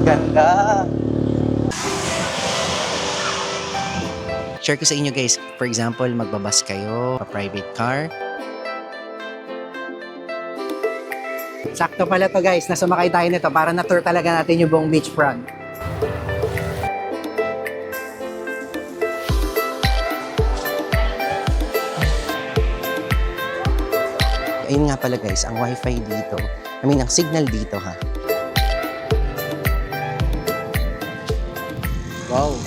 Ganda! Share ko sa inyo guys, for example, magbabas kayo, pa-private car. Sakto pala to guys, nasumakay tayo nito para na-tour talaga natin yung buong beachfront. Ayun nga pala guys, ang wifi dito, ang signal dito ha. Wow!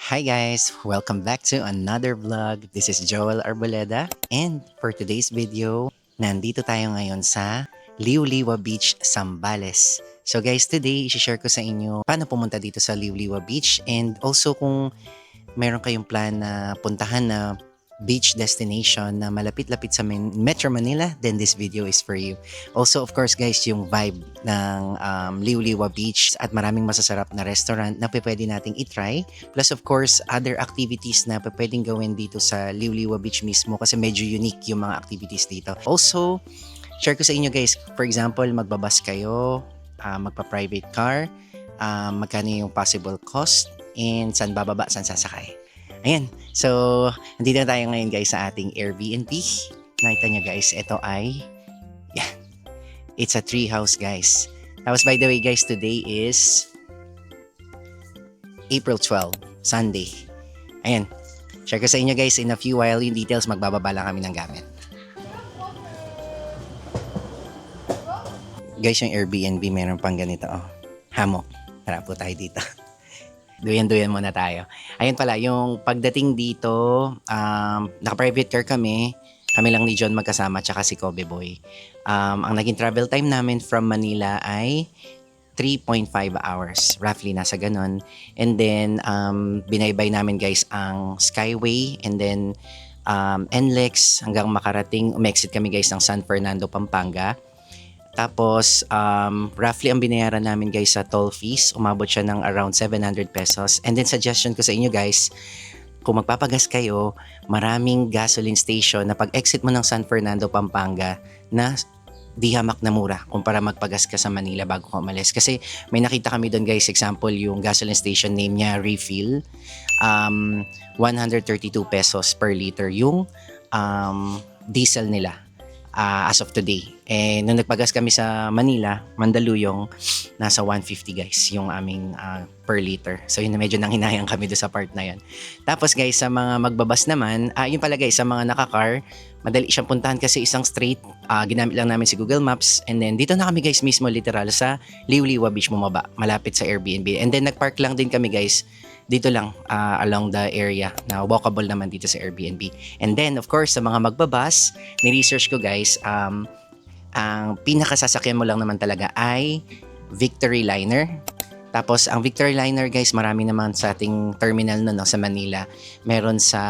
Hi guys! Welcome back to another vlog. This is Joel Arboleda and for today's video, nandito tayo ngayon sa Liuliwa Beach, Zambales. So guys, today i-share ko sa inyo paano pumunta dito sa Liuliwa Beach and also kung meron kayong plan na puntahan na beach destination na malapit-lapit sa Metro Manila, then this video is for you. Also, of course guys, yung vibe ng Liuliwa Beach at maraming masasarap na restaurant na pwede nating itry. Plus of course, other activities na pwedeng gawin dito sa Liuliwa Beach mismo kasi medyo unique yung mga activities dito. Also, share ko sa inyo guys, for example, magbabas kayo, magpa-private car, magkano yung possible cost, and saan bababa, saan sasakay. Ayan, so nandito na tayo ngayon guys sa ating Airbnb. Nakita nyo guys, ito ay it's a tree house guys. Tapos by the way guys, today is April 12, Sunday. Ayan, share ko sa inyo guys in a few while yung details, magbababa lang kami ng gamit. Guys, yung Airbnb meron pang ganito, hammock. Tara po tayo dito. Duyan-duyan muna tayo. Ayun pala, yung pagdating dito, naka-private car kami. Kami lang ni John magkasama, tsaka si Kobe Boy. Ang naging travel time namin from Manila ay 3.5 hours. Roughly, nasa ganon. And then, binaybay namin guys ang Skyway and then NLEX hanggang makarating. Umexit kami guys ng San Fernando, Pampanga. Tapos, roughly ang binayaran namin guys sa toll fees, umabot siya ng around 700 pesos. And then suggestion ko sa inyo guys, kung magpapagas kayo, maraming gasoline station na pag-exit mo ng San Fernando, Pampanga na di hamak na mura kumpara magpagas ka sa Manila bago ka umalis. Kasi may nakita kami doon guys, example yung gasoline station name niya Refill, 132 pesos per liter yung diesel nila. As of today. Nung nagpagas kami sa Manila, Mandaluyong, nasa 150 guys yung aming per liter. So yun, medyo nanghinayang kami do sa part na yun. Tapos guys, sa mga magbabas naman, yun pala guys, sa mga naka-car, madali siyang puntahan kasi isang straight, ginamit lang namin si Google Maps, and then dito na kami guys mismo literal sa Liuliwa Beach bumaba, malapit sa Airbnb. And then nagpark lang din kami guys dito lang along the area na walkable naman dito sa Airbnb. And then of course sa mga magbabas, ni-research ko guys, ang pinakasasakyan mo lang naman talaga ay Victory Liner. Tapos ang Victory Liner guys, marami naman sa ating terminal no, sa Manila. Meron sa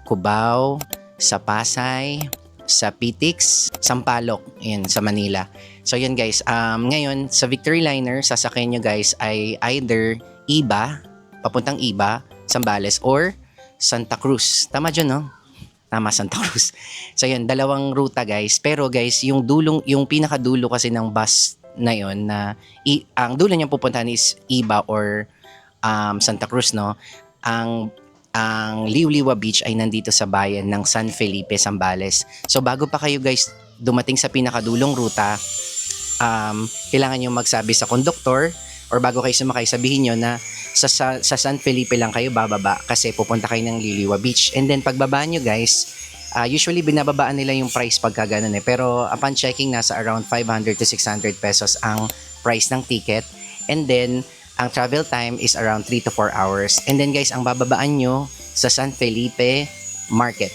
Cubao, sa Pasay, sa Pitix, Sampaloc, yun, sa Manila. So yun guys, ngayon sa Victory Liner, sasakyan nyo guys ay either Iba, papuntang Iba, Zambales, or Santa Cruz. Tama dyan, no? Tama, Santa Cruz. So yun, dalawang ruta guys. Pero guys, yung pinakadulo kasi ng bus na yun, na ang dulo niyang pupuntahan is Iba or Santa Cruz, no? Ang Liuliwa Beach ay nandito sa bayan ng San Felipe, Zambales. So bago pa kayo guys dumating sa pinakadulong ruta, kailangan nyo magsabi sa conductor or bago kayo sumakay, sabihin nyo na sa San Felipe lang kayo bababa kasi pupunta kayo ng Liuliwa Beach. And then pagbaba nyo guys, usually binababaan nila yung price pagka ganun pero upon checking nasa around 500 to 600 pesos ang price ng ticket. And then ang travel time is around 3 to 4 hours. And then guys, ang bababaan nyo sa San Felipe Market.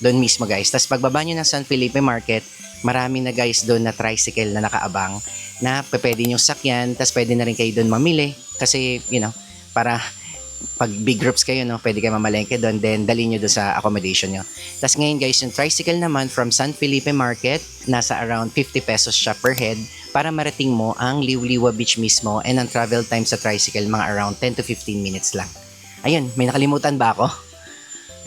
Doon mismo guys. Tapos pagbaba nyo ng San Felipe Market, marami na guys doon na tricycle na nakaabang na pwede nyo sakyan. Tapos pwede na rin kayo doon mamili. Kasi, you know, para pag big groups kayo, no, pwede kayo mamalengke doon. Then, dali nyo doon sa accommodation nyo. Tapos ngayon guys, yung tricycle naman from San Felipe Market, nasa around 50 pesos siya per head para marating mo ang Liuliwa Beach mismo. And ang travel time sa tricycle, mga around 10 to 15 minutes lang. Ayun, may nakalimutan ba ako?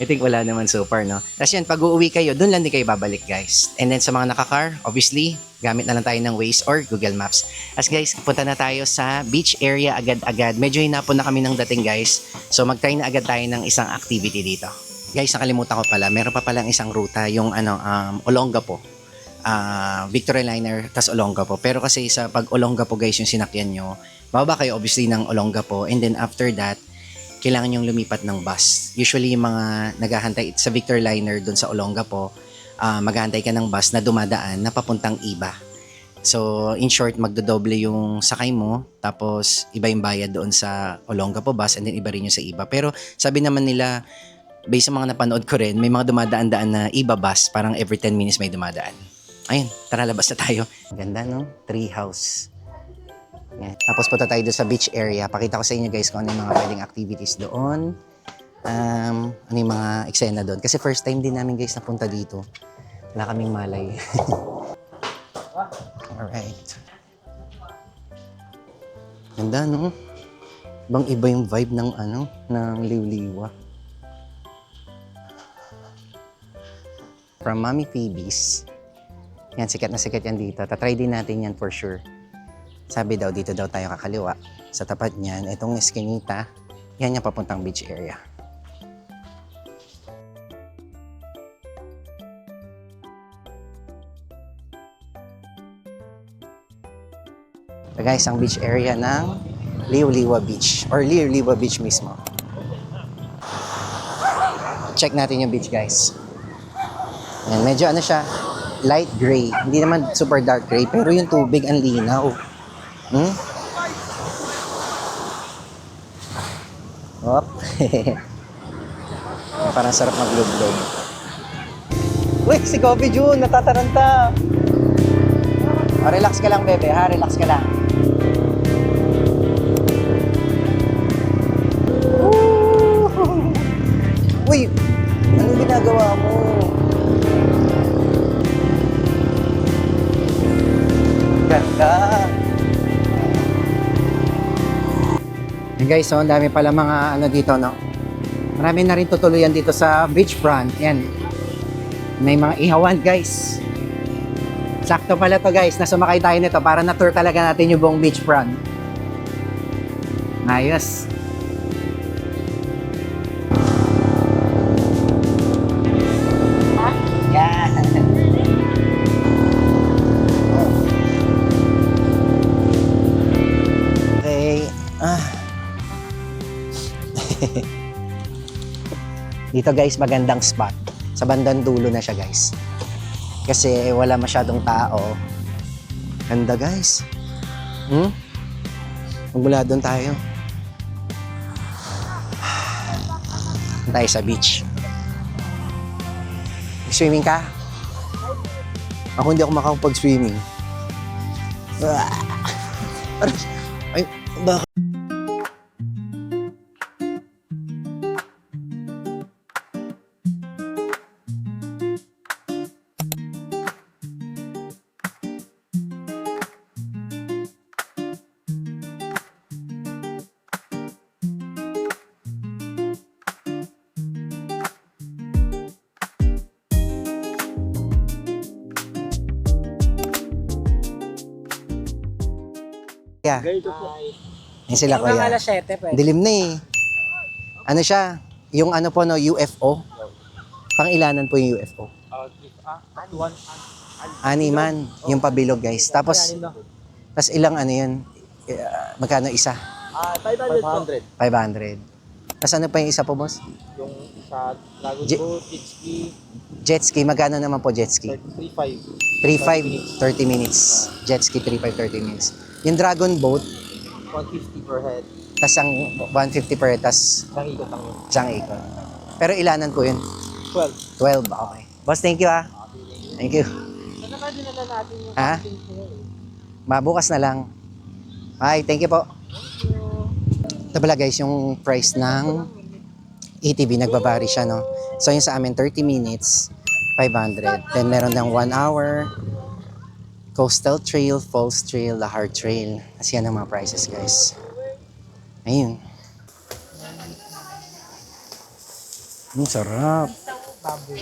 I think wala naman so far, no? Tapos yan, pag uuwi kayo, dun lang din kayo babalik, guys. And then sa mga naka-car, obviously, gamit na lang tayo ng Waze or Google Maps. As guys, punta na tayo sa beach area agad-agad. Medyo hinapon na kami ng dating, guys. So mag-try na agad tayo ng isang activity dito. Guys, nakalimutan ko pala, meron pa palang isang ruta, yung Olongapo. Victory Liner, tas Olongapo. Pero kasi sa pag Olongapo, guys, yung sinakyan nyo, bababa kayo obviously ng Olongapo. And then after that, kailangan yung lumipat ng bus. Usually yung mga naghahantay sa Victor Liner doon sa Olongapo, maghahantay ka ng bus na dumadaan na papuntang Iba. So in short, magdodoble yung sakay mo, tapos iba yung bayad doon sa Olongapo bus, and then iba rin yung sa Iba. Pero sabi naman nila, based sa mga napanood ko rin, may mga dumadaan-daan na Iba bus, parang every 10 minutes may dumadaan. Ayun, tara labas na tayo. Ganda, no? Tree house. Yan. Tapos punta tayo doon sa beach area. Pakita ko sa inyo, guys, kung ano yung mga pwedeng activities doon. Ano yung mga eksena doon. Kasi first time din namin, guys, napunta dito. Wala kaming malay. Alright. Ganda, no? Bang iba yung vibe ng ng Liwliwa. From Mommy Phoebe's. Yan, sikat na sikat yan dito. Tatry din natin yan for sure. Sabi daw, dito daw tayo kakaliwa. Sa tapat niyan, itong eskinita, yan yung papuntang beach area. So guys, ang beach area ng Liwliwa Beach or Liwliwa Beach mismo. Check natin yung beach, guys. Yan, medyo siya, light gray. Hindi naman super dark gray, pero yung tubig ang linaw. Hop. Parang sarap maglublob. Uy, si Coffee June, natataranta. Relax ka lang, bebe, ha? Relax ka lang. Uy, anong ginagawa mo? Ganda. And guys, so ang dami pala mga dito, no? Marami na rin tutuluyan dito sa beachfront. Yan. May mga ihawan, guys. Sakto pala to, guys, na sumakay tayo nito para na-tour talaga natin yung buong beachfront. Ayos. Yan. Okay. Dito, guys, magandang spot. Sa bandang dulo na siya, guys. Kasi wala masyadong tao. Ganda, guys. Magmula doon tayo. Tayo sa beach. Swimming ka? Ako hindi ako makakapag-swimming. Ay, bakit? Yeah. Yan sila, kuya. Alas 7 pwede. Dilim na eh. Ano siya? Yung po, no, UFO. Pang-ilanan po yung UFO. Animan. Yung pabilog, guys. Tapos ilang yun? Magkano isa? 500. 500. Tapos ano pa yung isa po, boss? Yung sa Dragon Boat, jet ski, Jet ski. Magkano naman po jet ski? 3.5. 3.5, 30 minutes. Jet ski, 3.5, 30 minutes. Yung Dragon Boat, 150 per head. tas ang 150 per head, tas Isang ikot lang yun. isang ikot. Pero ilanan po yun? 12. 12, okay. Boss, thank you ah. Thank you. Saan na dinala natin yung Ha? camping po? Mabukas na lang. Hi, thank you po. Ito pala, guys, yung price ng ATV, nagbabari siya, no? So yung sa amin, 30 minutes, 500. Then meron ng 1 hour, Coastal Trail, Falls Trail, Lahar Trail. Kasi yan ang mga prices, guys. Ayun. Sarap. Baboy.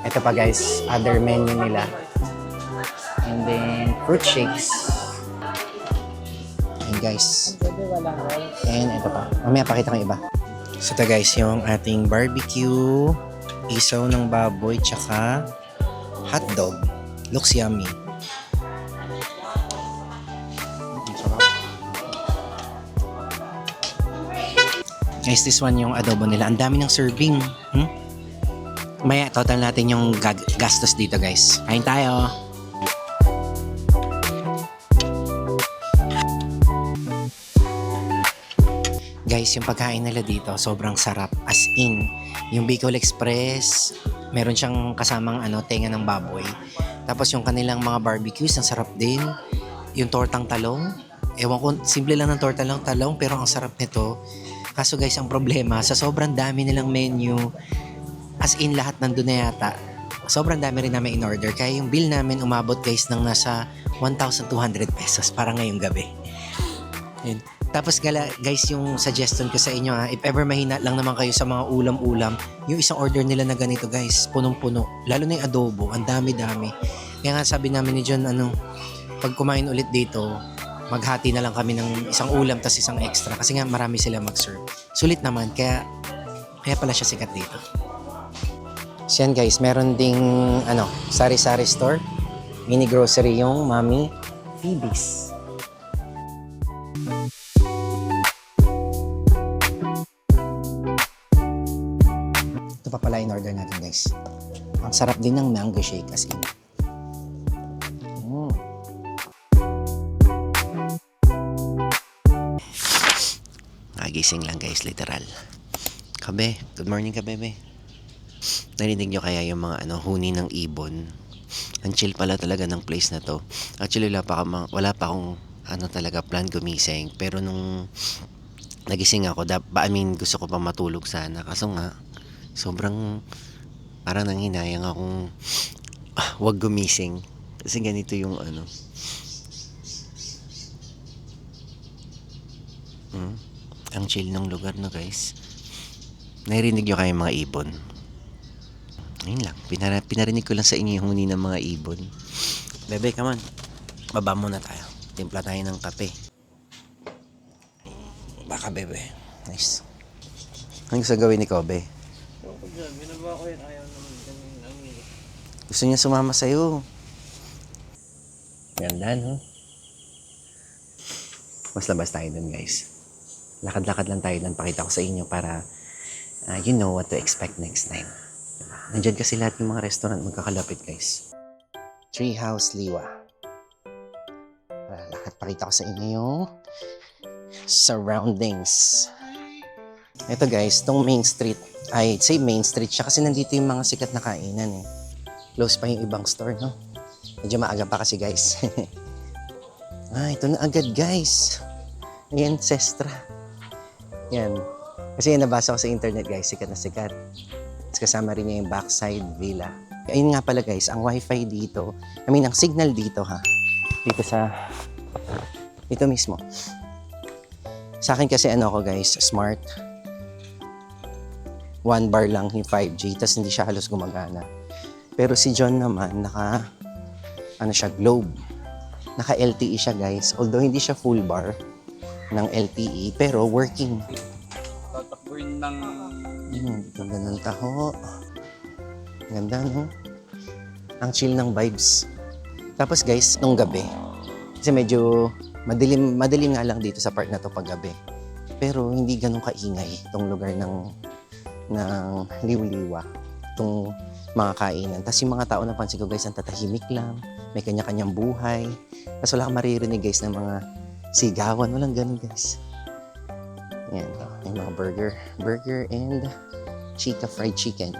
Ito pa guys, other menu nila. And then, fruit shakes. And guys, Pwede walang rice. and ito pa. Mamaya pakita ko yung iba. So ito guys, yung ating barbecue, isaw ng baboy, tsaka hotdog. Looks yummy. Ang sarap. Guys, this one yung adobo nila. Ang dami ng serving. Maya, total natin yung gastos dito guys. Kain tayo. Guys, yung pagkain nila dito, sobrang sarap. As in, yung Bicol Express, meron siyang kasamang tenga ng baboy. Tapos yung kanilang mga barbecues, ang sarap din. Yung tortang talong, ewan ko, simple lang ng tortang talong, pero ang sarap nito. Kaso guys, ang problema, sa sobrang dami nilang menu, as in lahat nandun na yata, sobrang dami rin namin in order. Kaya yung bill namin umabot guys ng nasa 1,200 pesos para ngayong gabi. Yun. Tapos guys, yung suggestion ko sa inyo if ever mahina lang naman kayo sa mga ulam-ulam, yung isang order nila na ganito guys, punong-puno. Lalo na yung adobo, ang dami-dami. Kaya nga sabi namin ni John, pag kumain ulit dito, maghati na lang kami ng isang ulam tas isang extra. Kasi nga marami sila mag-serve. Sulit naman, kaya pala siya sikat dito. So yan guys, meron ding sari-sari store. Mini grocery yung Mami Phoebe's. Ito pa pala in order natin guys. Ang sarap din ng mango shake as in. Nagising lang guys, literal. Kabe, good morning kabebe. Narinig nyo kaya yung mga huni ng ibon? Ang chill pala talaga ng place na to. Actually wala pa akong talaga plan gumising. Pero nung nagising ako, gusto ko pa matulog sana. Kaso nga, sobrang parang nanghinayang akong wag gumising. Kasi ganito yung ang chill ng lugar no guys. Narinig nyo kaya yung mga ibon? Ayun lang, pinarinig ko lang sa inyo yung huni ng mga ibon. Bebe, come on. Baba muna tayo. Timpla tayo ng kape. Baka bebe. Nice. Ano gusto gawin ni Kobe? Ako dyan, binaba ko yun. Ayaw naman kami Gusto niya sumama sa'yo. Ganda, no? Mas labas tayo dun, guys. Lakad-lakad lang tayo dun. Pakita ko sa inyo para you know what to expect next time. Nandyan kasi lahat ng mga restaurant magkakalapit, guys. Treehouse Liwa. Lakad, pakita ko sa inyo yung surroundings. Ito guys, tong Main Street. I'd say Main Street siya kasi nandito yung mga sikat na kainan eh. Close pa yung ibang store, no? Medyo maaga pa kasi guys. Ito na agad guys. Ayan, Sestra. Yan. Kasi yan nabasa ko sa internet guys, sikat na sikat. Tapos kasama rin niya yung Backside Villa. Ayun nga pala guys, ang wifi dito, ang signal dito dito mismo. Sa akin kasi ako guys, smart. 1 bar lang yung 5G, tapos hindi siya halos gumagana. Pero si John naman, Globe. Naka LTE siya guys, although hindi siya full bar ng LTE, pero working. tatakbuhin ng... Ganda ng taho. Ganda, no? Ang chill ng vibes. Tapos guys, nung gabi, kasi medyo madilim nga lang dito sa part na to pag gabi. Pero hindi ganun kaingay itong lugar ng Liwliwa. Itong mga kainan. Tapos yung mga tao napansin ko guys, ang tatahimik lang. May kanya-kanyang buhay. Tapos wala kang maririnig guys ng mga sigawan. Walang ganun guys. Yan. Yung mga burger and Chica fried chicken.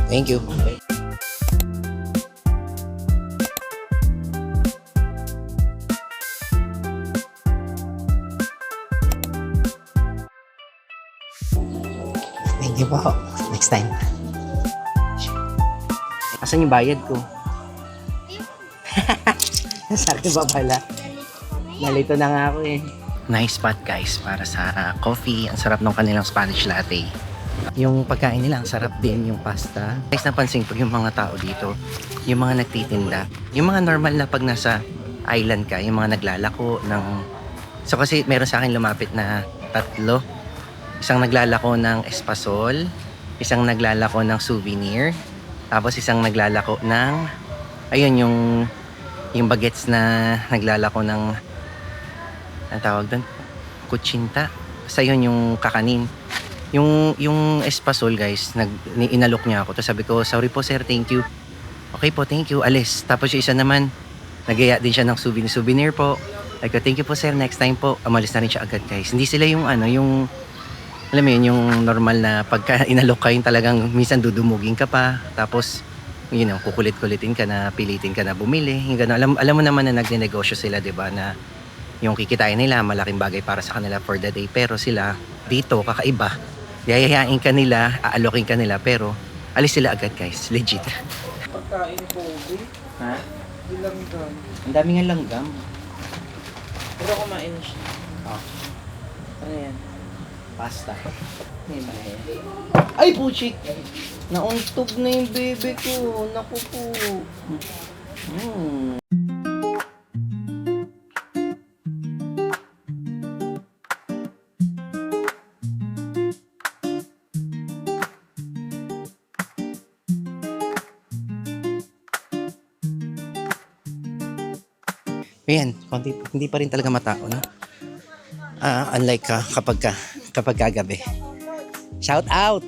Thank you. Thank you po. Next time. Asan yung bayad ko? Nasaan ba pala? Nalito na nga ako eh. Nice spot guys para sa coffee. Ang sarap ng kanilang Spanish latte. Yung pagkain nila, ang sarap din yung pasta. Guys, napansin ko yung mga tao dito, yung mga nagtitinda, yung mga normal na pag nasa island ka, yung mga naglalako ng... So kasi meron sa akin lumapit na 3. Isang naglalako ng espasol, isang naglalako ng souvenir, tapos isang naglalako ng... Ayun, yung bagets na naglalako ng... Ang tawag doon? Kutsinta. Basta yun yung kakanin. Yung espasol guys, inalok niya ako. Tapos sabi ko, sorry po sir, thank you. Okay po, thank you. Alis. Tapos yung isa naman, nagaya din siya ng souvenir po. Like, thank you po sir, next time po. Umalis na rin siya agad guys. Hindi sila yung yung alam mo yun, yung normal na pagka inalok ka, yung talagang minsan dudumugin ka pa. Tapos, kukulit-kulitin ka na, pilitin ka na bumili. Yung gano'n. Alam mo naman na nagne-negosyo sila, di ba, na yung kikitain nila, malaking bagay para sa kanila for the day. Pero sila, dito, kakaiba. Yayayain ka nila, aalokin ka nila, pero alis sila agad guys. Legit. Pagkain ko, Ha? langgam. Ang dami nga langgam. Pero kumain siya. Oh, Ano yan? pasta. Ay, puchik! Nauntog na yung bebe ko. Naku po. Ayan, hindi pa rin talaga matao, no? Unlike kapag kagabi. Shout out!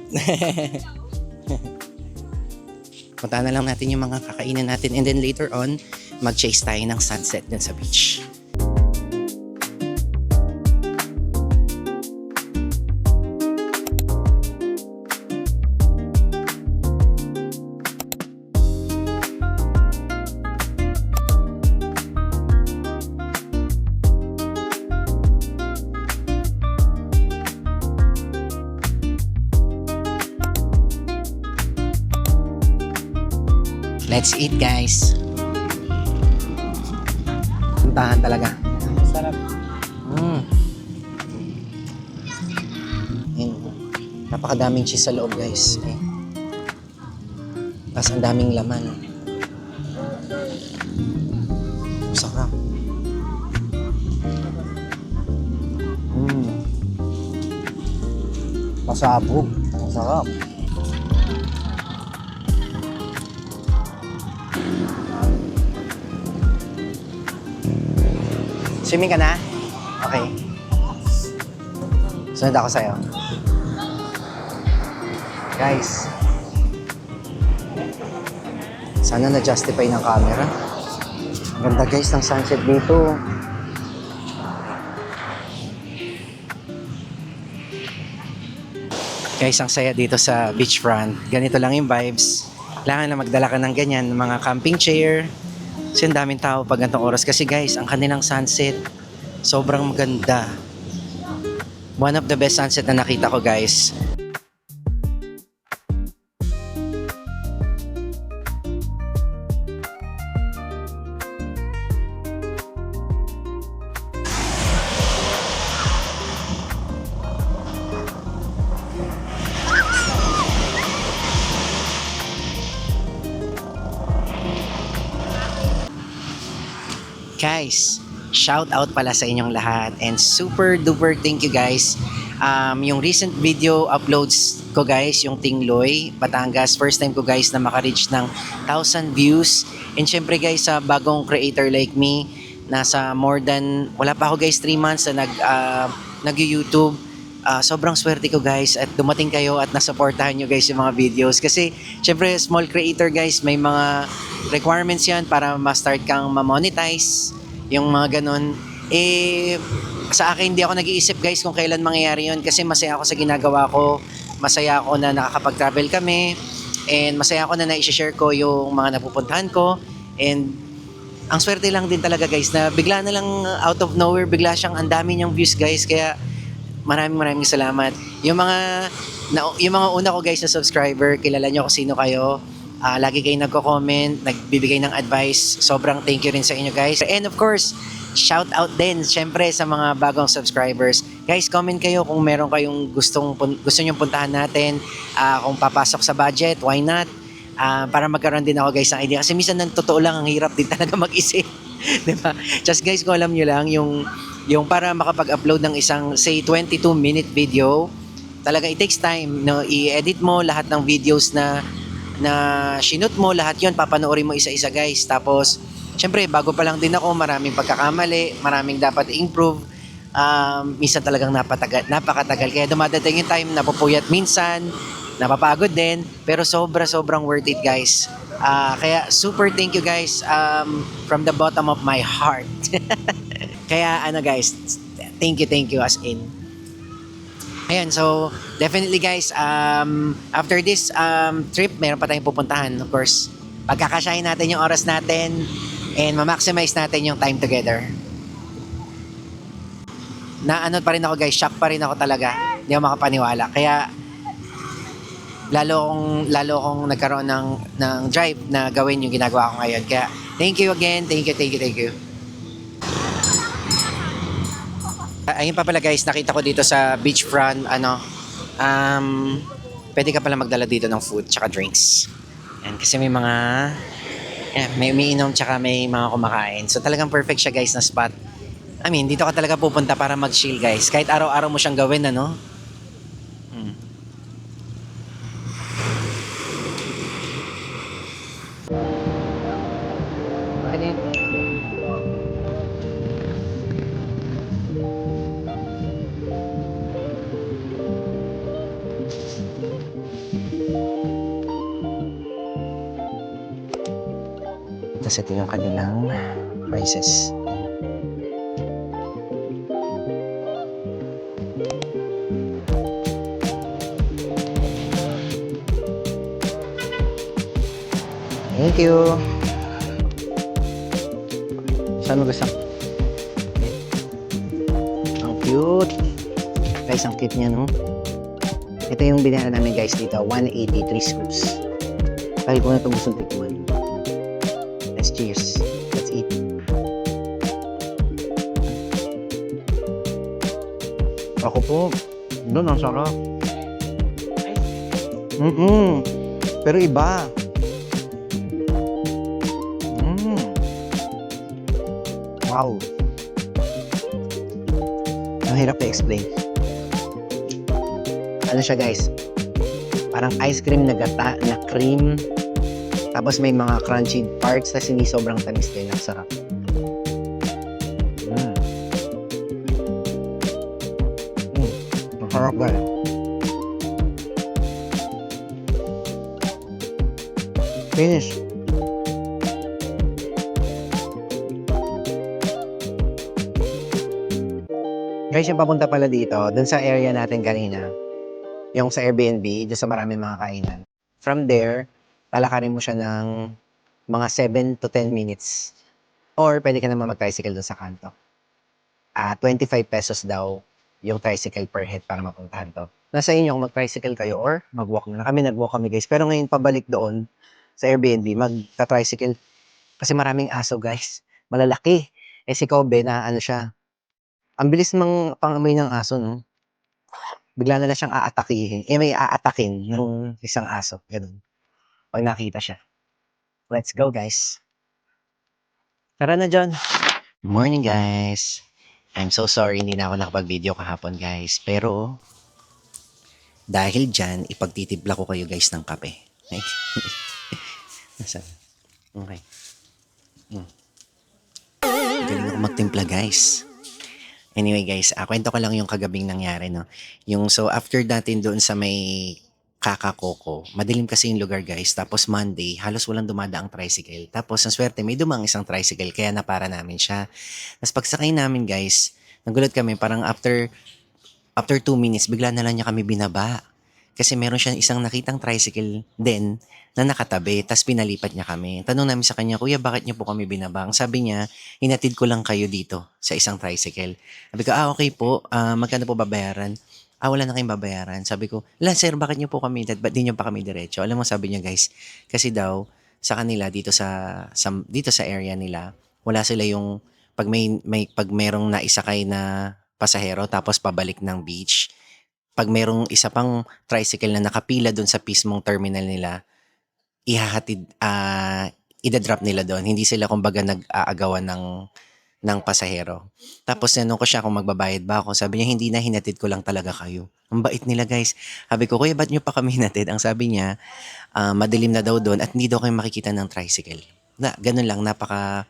Punta na lang natin yung mga kakainin natin and then later on, mag-chase tayo ng sunset dun sa beach. Let's eat guys. Puntahan talaga. Sarap. And, napakadaming cheese sa loob guys. Tapos ang daming laman. Sarap. Pasabog. Sarap. Swimming ka na? Okay. Sunod ako sa'yo. Guys. Sana na-justify ng camera. Ganda guys ng sunset dito. Guys, ang saya dito sa beachfront. Ganito lang yung vibes. Kailangan na magdala ka ng ganyan, mga camping chair. Kasi ang daming tao pag ganitong oras. Kasi guys, ang kanilang sunset, sobrang maganda. One of the best sunset na nakita ko guys. Guys, shout out pala sa inyong lahat and super duper thank you guys. Yung recent video uploads ko guys, yung Tingloy, Batangas, first time ko guys na maka-reach ng 1,000 views. And syempre guys, sa bagong creator like me, nasa more than, wala pa ako guys 3 months na nag-YouTube. Sobrang swerte ko guys at dumating kayo at nasuportahan nyo guys yung mga videos. Kasi syempre small creator guys, may mga requirements yan para ma-start kang ma-monetize, yung mga ganun. Sa akin hindi ako nag-iisip guys kung kailan mangyayari yun kasi masaya ako sa ginagawa ko. Masaya ako na nakakapag-travel kami And masaya ako na na-share ko yung mga napupuntahan ko. And ang swerte lang din talaga guys na bigla na lang out of nowhere, bigla siyang ang dami niyang views guys. Kaya maraming salamat. Yung mga una ko guys na subscriber, kilala niyo kung sino kayo. Lagi kayong nagko-comment, nagbibigay ng advice. Sobrang thank you rin sa inyo guys. And of course, shout out din syempre sa mga bagong subscribers. Guys, comment kayo kung meron kayong gusto niyo puntahan natin. Kung papasok sa budget, why not? Para magkaroon din ako guys ng idea. Kasi minsan ng totoo lang, ang hirap din talaga mag-isip. Diba? Just guys, kung alam nyo lang, yung para makapag-upload ng isang, say, 22-minute video, talaga it takes time, no? I-edit mo lahat ng videos na shoot mo, lahat yon papanoorin mo isa-isa guys. Tapos, syempre, bago pa lang din ako, maraming pagkakamali, maraming dapat i-improve. Minsan talagang napakatagal. Kaya dumadating yung time, napupuyat minsan, napapagod din, pero sobrang worth it guys. Kaya super thank you guys from the bottom of my heart. Kaya ano guys, thank you as in. Ayan, so definitely guys, after this trip, meron pa tayong pupuntahan. Of course, pagkakasyahin natin yung oras natin and ma-maximize natin yung time together. Na ano pa rin ako guys, shock pa rin ako talaga. Hindi ako makapaniwala. Kaya lalo kong nagkaroon ng drive na gawin yung ginagawa ko ngayon. Kaya thank you again, thank you. Ayun pa pala guys, nakita ko dito sa beachfront, pwede ka pala magdala dito ng food tsaka drinks. Yan, kasi may mga, may umiinom tsaka may mga kumakain. So talagang perfect siya guys na spot. I mean, dito ka talaga pupunta para mag-chill guys. Kahit araw-araw mo siyang gawin, ano? Tapos ito yung kanilang prices. Thank you. Saan mo gusto? Ang cute. Guys, ang cute niya, no? Ito yung binayaran namin guys dito. 183 scoops. Kaya ko na ito gusto tikman. Let's cheers. Let's eat. Ako po. Doon, ang sarap. Pero iba. Wow. Ang hirap i-explain. Ano siya guys? Parang ice cream na gata, na cream. Tapos may mga crunchy parts, tapos hindi sobrang tamis din. Ang sarap. Ang sarap guys. Finish. Guys, yung papunta pala dito, dun sa area natin kanina, yung sa Airbnb, dun sa maraming mga kainan. From there, lalakarin mo siya ng mga 7 to 10 minutes. Or pwede ka naman mag-tricycle dun sa kanto. 25 pesos daw yung tricycle per head para mapuntahan to. Nasa inyo kung mag-tricycle kayo or mag-walk na. Nag-walk kami guys. Pero ngayon pabalik doon sa Airbnb, mag-tricycle. Kasi maraming aso guys. Malalaki. Si Kobe na ano siya, ang bilis mang pangamoy ng aso, no? Bigla na lang siyang aatakihin. May aatakin ng isang aso. Ganun. Pag nakita siya. Let's go, guys. Tara na, John. Morning, guys. I'm so sorry, hindi na ako nakapag-video kahapon, guys. Pero, dahil dyan, ipagtitibla ko kayo, guys, ng kape. Nasaan? Okay. Galing ako magtimpla, guys. Anyway guys, kwento ko lang yung kagabing nangyari, no? So after natin doon sa may Kakakoko, madilim kasi yung lugar guys. Tapos Monday, halos walang dumadaang tricycle. Tapos ang swerte, may dumang isang tricycle, kaya napara namin siya. Tapos pagsakay namin guys, nagulat kami, parang after 2 minutes, bigla na lang niya kami binaba. kasi meron siyang isang nakitang tricycle din na nakatabi, tas pinalipat niya kami. Tanong namin sa kanya, "Kuya, bakit niyo po kami binaba?" Ang sabi niya, "Hinatid ko lang kayo dito sa isang tricycle." Sabi ko, "Okay po, magkano po babayaran?" Wala na kayong babayaran." Sabi ko, "La sir, bakit niyo po kami, ba't di niyo pa kami diretso?" Alam mo sabi niya guys, kasi daw sa kanila dito dito sa area nila, wala sila yung pag merong naisakay na pasahero tapos pabalik ng beach, pag merong isa pang tricycle na nakapila dun sa mismong terminal nila, ihahatid, ida-drop nila dun. Hindi sila kumbaga nag-aagawan ng pasahero. Tapos tinanong ko siya kung magbabayad ba ako. Sabi niya, "Hindi na, hinatid ko lang talaga kayo." Ang bait nila guys. Sabi ko, "Kuya, ba't niyo pa kami hinatid?" Ang sabi niya, madilim na daw dun at hindi daw kayo makikita ng tricycle. Ganun lang, napaka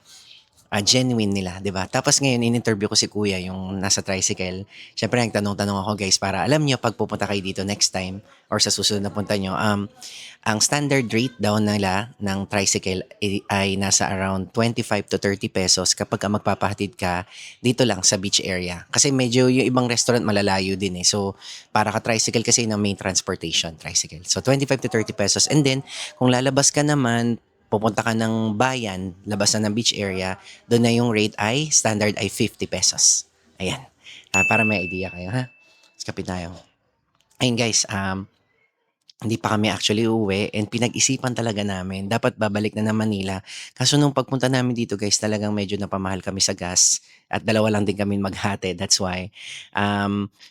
genuine nila, 'di ba? Tapos ngayon in-interview ko si kuya yung nasa tricycle. Siyempre nagtanong-tanong ako guys para alam niyo pag pupunta kayo dito next time or sa susunod na punta niyo, ang standard rate daw nila ng tricycle ay nasa around 25 to 30 pesos kapag magpapahatid ka dito lang sa beach area. Kasi medyo yung ibang restaurant malalayo din eh. So, para ka tricycle kasi ng main transportation, tricycle. So, 25 to 30 pesos. And then, kung lalabas ka naman, pupunta ka ng bayan, labas na ng beach area, doon na yung rate ay, standard ay 50 pesos. Ayan. Para may idea kayo, ha? Let's kapit tayo. Ayun guys, hindi pa kami actually uuwi and pinag-isipan talaga namin, dapat babalik na ng Manila. Kaso nung pagpunta namin dito guys, talagang medyo napamahal kami sa gas at dalawa lang din kami maghatid. That's why.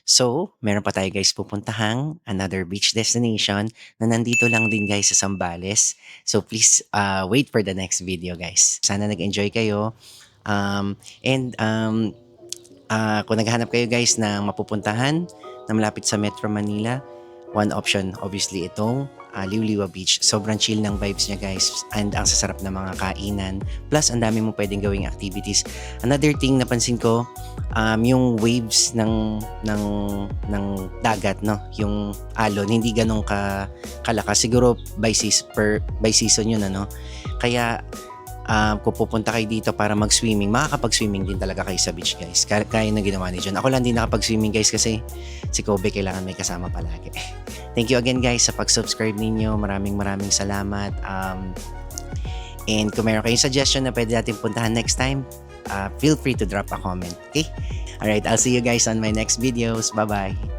So, meron pa tayo guys pupuntahang another beach destination na nandito lang din guys sa Zambales. So, please wait for the next video guys. Sana nag-enjoy kayo. Kung naghahanap kayo guys ng mapupuntahan na malapit sa Metro Manila, one option, obviously, itong Liuliwa Beach. Sobrang chill ng vibes niya, guys. And ang sasarap na mga kainan. Plus, ang dami mo pwedeng gawing activities. Another thing, napansin ko, yung waves ng dagat, no? Yung alon, hindi ganun kalakas. Siguro by season yun, ano? Kaya, kung pupunta kayo dito para mag-swimming, makakapag-swimming din talaga kayo sa beach guys. Kaya na ginawa ni John. Ako lang din nakapag-swimming guys kasi si Kobe kailangan may kasama palagi. Thank you again guys sa pag-subscribe ninyo. Maraming salamat. And kung meron kayong suggestion na pwede natin puntahan next time, feel free to drop a comment. Okay? Alright, I'll see you guys on my next videos. Bye-bye.